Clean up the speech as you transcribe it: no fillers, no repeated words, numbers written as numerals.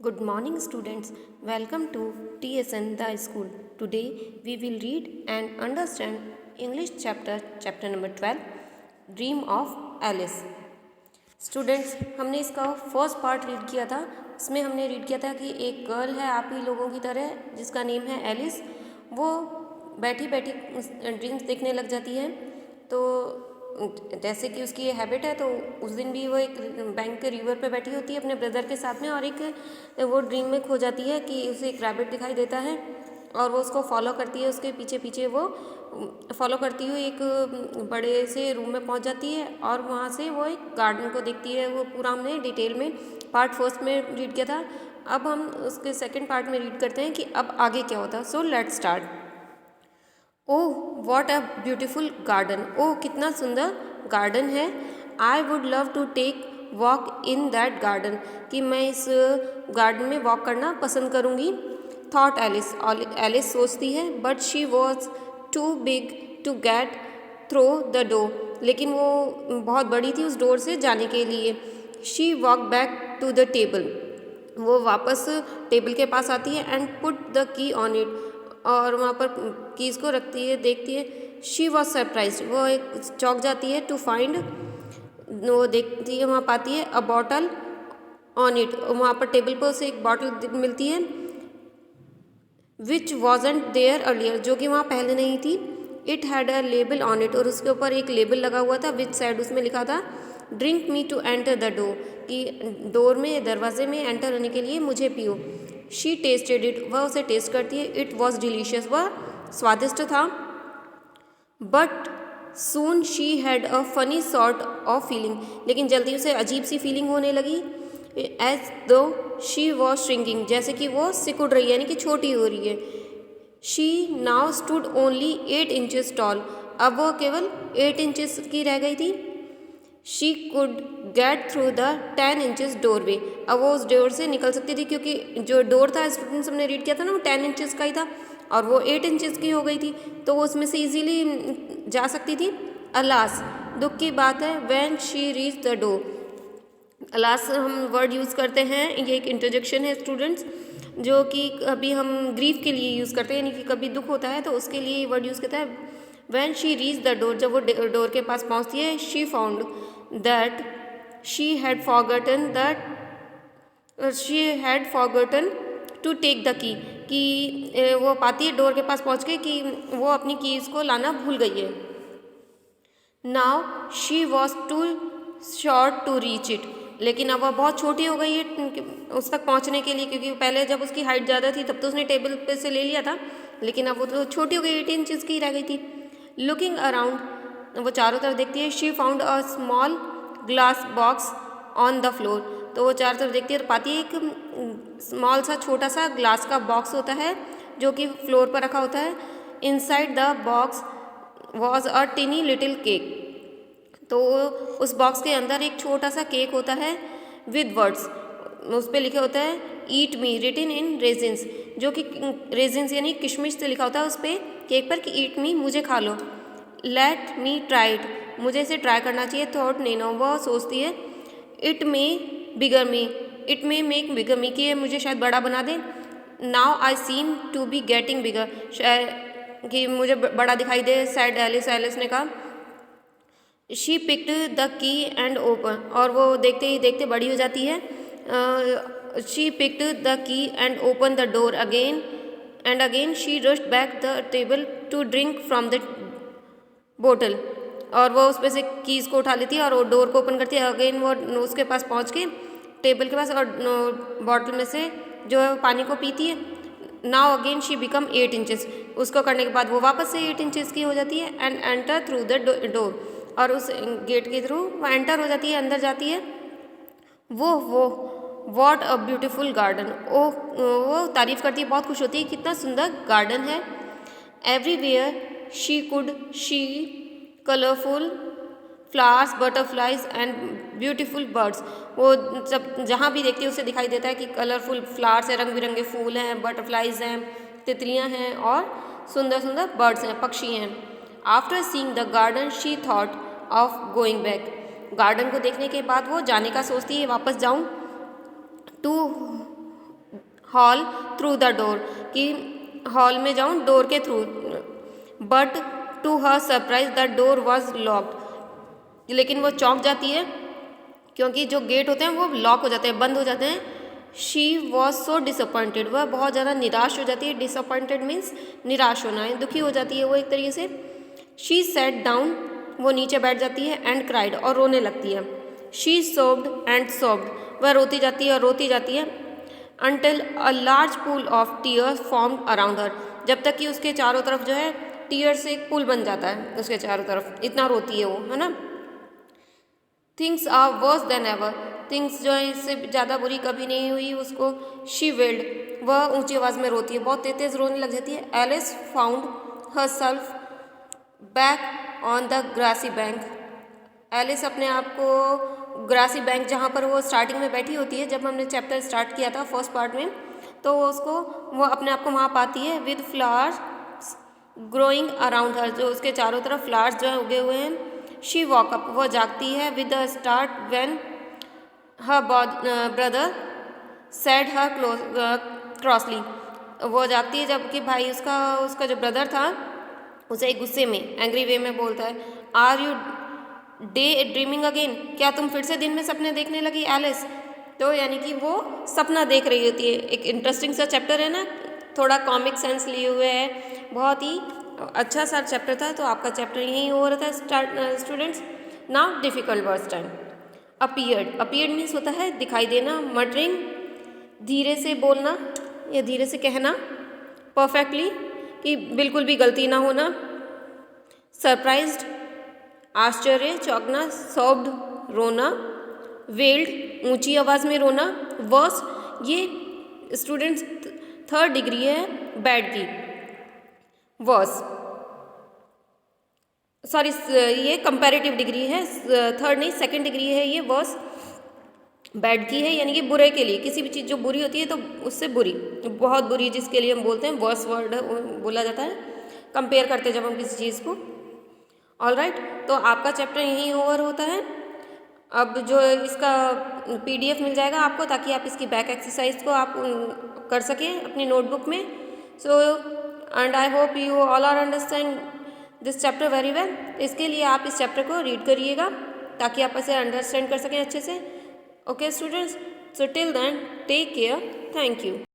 Good morning, students. Welcome to TSN The School. Today we will read and understand English chapter number 12, Dream of Alice. Students, हमने इसका first part read किया था. इसमें हमने read किया था कि एक गर्ल है आप ही लोगों की तरह जिसका नेम है एलिस. वो बैठी बैठी ड्रीम्स देखने लग जाती है. तो जैसे कि उसकी हैबिट है, तो उस दिन भी वो एक बैंक के रिवर पे बैठी होती है अपने ब्रदर के साथ में, और एक वो ड्रीम में खो जाती है कि उसे एक रैबिट दिखाई देता है और वो उसको फॉलो करती है. उसके पीछे पीछे वो फॉलो करती हुई एक बड़े से रूम में पहुंच जाती है और वहाँ से वो एक गार्डन को देखती है. वो पूरा हमने डिटेल में पार्ट फर्स्ट में रीड किया था. अब हम उसके सेकेंड पार्ट में रीड करते हैं कि अब आगे क्या होता है. So let's start. Oh what a beautiful garden. Oh कितना सुंदर गार्डन है. I would love to take walk in that garden. कि मैं इस गार्डन में वॉक करना पसंद करूँगी. Thought Alice. एलिस सोचती है. But she was too big to get through the door. लेकिन वो बहुत बड़ी थी उस डोर से जाने के लिए. She walk back to the table. वो वापस टेबल के पास आती है and put the key on it. और वहाँ पर कीज़ को रखती है, देखती है. She was surprise. वो एक चौंक जाती है. To find. वो देखती है, वहाँ पाती है अ बॉटल ऑन इट. वहाँ पर टेबल पर उसे एक बॉटल मिलती है विच वॉजेंट देयर अर्लियर. जो कि वहाँ पहले नहीं थी. It had a label on it. और उसके ऊपर एक लेबल लगा हुआ था विच साइड उसमें लिखा था drink me to enter the door. कि डोर में, दरवाजे में एंटर होने के लिए मुझे पियो. She tasted it. वह उसे टेस्ट करती है. It was delicious. वह स्वादिष्ट था. But soon she had a funny sort of feeling. लेकिन जल्दी उसे अजीब सी फीलिंग होने लगी. एज दो शी वॉज श्रिंकिंग. जैसे कि वो सिकुड़ रही है, यानी कि छोटी हो रही है. She now stood only 8 inches tall. अब वो केवल 8 इंचेस की रह गई थी. She could get through the 10 inches doorway. अब वो उस डोर से निकल सकती थी क्योंकि जो डोर था स्टूडेंट्स हमने रीड किया था ना, वो 10 इंचेस का ही था और वो 8 इंचेस की हो गई थी. तो वो उसमें से इजीली जा सकती थी. अलास, दुख की बात है. When she reach the door. Alas हम वर्ड यूज़ करते हैं, ये एक इंटरजेक्शन है स्टूडेंट्स, जो कि कभी हम ग्रीफ के लिए यूज़ करते हैं, यानी कि कभी दुख होता है तो उसके लिए ये वर्ड यूज़ करता है. When she reach the door. जब वो डोर के पास पहुंचती है. She found that she had forgotten to take the key. कि वो पाती है डोर के पास पहुंच के कि वो अपनी कीज़ को लाना भूल गई है. Now she was too short to reach it. लेकिन अब वह बहुत छोटी हो गई है उस तक पहुंचने के लिए, क्योंकि पहले जब उसकी हाइट ज़्यादा थी तब तो उसने टेबल पे से ले लिया था, लेकिन अब वो तो छोटी हो गई, 18 इंचेस की रह गई थी. Looking around. वो चारों तरफ देखती है. She found a small glass box on the floor. तो वो चारों तरफ देखती है और पाती है एक स्मॉल सा छोटा सा ग्लास का बॉक्स होता है जो कि फ्लोर पर रखा होता है. Inside the box was a टिनी little cake. तो उस बॉक्स के अंदर एक छोटा सा केक होता है विद वर्ड्स. उस पर लिखे होता है ईट मी रिटिन इन रेजिन्स. जो कि रेजिन्स यानी किशमिश से लिखा होता है उस पर केक पर कि ईट मी, मुझे खा लो. Let me try it. मुझे इसे ट्राई करना चाहिए. Thought nano. वह सोचती है. It may bigger me. It may make bigger me. कि मुझे शायद बड़ा बना दे. Now I seem to be getting bigger. शायद कि मुझे बड़ा दिखाई दे. Sad Alice. एलिस ने कहा. She picked the key and open. और वो देखते ही देखते बड़ी हो जाती है. She picked the key and open the door again and again. She rushed back the table to drink from the bottle. और वो उस पर से कीज़ को उठा लेती है और वो डोर को ओपन करती है. अगेन वो उसके पास पहुंच के टेबल के पास और बॉटल में से जो है पानी को पीती है. Now again she become 8 inches. उसको करने के बाद वो वापस से 8 इंचेस की हो जाती है. And enter through the door. और उस गेट के थ्रू वो एंटर हो जाती है, अंदर जाती है. वो वॉट अ ब्यूटीफुल गार्डन. ओह, वो तारीफ़ करती है, बहुत खुश होती है, कितना सुंदर गार्डन है. Everywhere she could she colourful flowers, butterflies and beautiful birds. वो जब जहाँ भी देखती है उसे दिखाई देता है कि कलरफुल फ्लावर्स हैं, रंग बिरंगे फूल हैं, बटरफ्लाइज हैं, तितलियाँ हैं और सुंदर सुंदर बर्ड्स हैं, पक्षी हैं. After seeing the garden she thought of going back. Garden को देखने के बाद वो जाने का सोचती है, वापस जाऊँ. To hall through the door, कि हॉल में जाऊँ डोर के थ्रू, but to her surprise the door was locked, लेकिन वो चौंक जाती है क्योंकि जो गेट होते हैं वो लॉक हो जाते हैं, बंद हो जाते हैं। शी वॉज सो डिसअपॉइंटेड, वह बहुत ज़्यादा निराश हो जाती है। डिसअपॉइंटेड मीन्स निराश होना है, दुखी हो जाती है वो एक तरीके से। शी सेट डाउन, वो नीचे बैठ जाती है, एंड क्राइड, और रोने लगती है। शी सोब्ड एंड सोब्ड, वह रोती जाती है और रोती जाती है। Until a large pool of tears formed around her, जब तक कि उसके चारों तरफ जो है टीयर से एक पुल बन जाता है उसके चारों तरफ, इतना रोती है वो, है ना। Things are worse than ever, things जो है इससे ज़्यादा बुरी कभी नहीं हुई उसको। शी वेल्ड, वह ऊंची आवाज़ में रोती है, बहुत तेज तेज रोने लग जाती है। Alice found herself back on the grassy bank, Alice अपने आप को ग्रासी बैंक, जहाँ पर वो स्टार्टिंग में बैठी होती है जब हमने चैप्टर स्टार्ट किया था फर्स्ट पार्ट में, तो वो अपने आप को वहाँ पाती है। विद फ्लावर्स ग्रोइंग अराउंड हर, जो उसके चारों तरफ फ्लावर्स जो है उगे हुए हैं। शी वॉक अप, वह जागती है। With the start when her brother said her crossly, वो जागती है जबकि भाई उसका जो ब्रदर था उसे एक गुस्से में, एंग्री वे में बोलता है, are you daydreaming again, क्या तुम फिर से दिन में सपने देखने लगी एलिस। तो यानी कि वो सपना देख रही होती है। एक इंटरेस्टिंग सा चैप्टर है ना, थोड़ा कॉमिक सेंस लिए हुए है, बहुत ही अच्छा सा चैप्टर था। तो आपका चैप्टर यहीं हो रहा था students. Now difficult words time. Appeared, appeared means होता है दिखाई देना। मटरिंग, धीरे से बोलना या धीरे से कहना। परफेक्टली, कि बिल्कुल भी गलती ना होना। सरप्राइज्ड, आश्चर्य, चौंकना। सॉब्ड, रोना। वेल्ड, ऊंची आवाज़ में रोना। वर्स, ये स्टूडेंट्स थर्ड डिग्री है बैड की। वर्स, सॉरी ये कंपैरेटिव डिग्री है, थर्ड नहीं सेकंड डिग्री है ये। वर्स बैड की है, यानी कि बुरे के लिए, किसी भी चीज़ जो बुरी होती है तो उससे बुरी, बहुत बुरी जिसके लिए हम बोलते हैं वर्स वर्ड बोला जाता है, कंपेयर करते जब हम किसी चीज़ को। ऑल राइट, तो आपका चैप्टर यहीं ओवर होता है। अब जो इसका PDF मिल जाएगा आपको, ताकि आप इसकी बैक एक्सरसाइज को आप कर सकें अपनी नोटबुक में। So and I hope you all are understand this chapter very well. इसके लिए आप इस चैप्टर को रीड करिएगा ताकि आप इसे अंडरस्टैंड कर सकें अच्छे से। Okay students, so till then take care, thank you।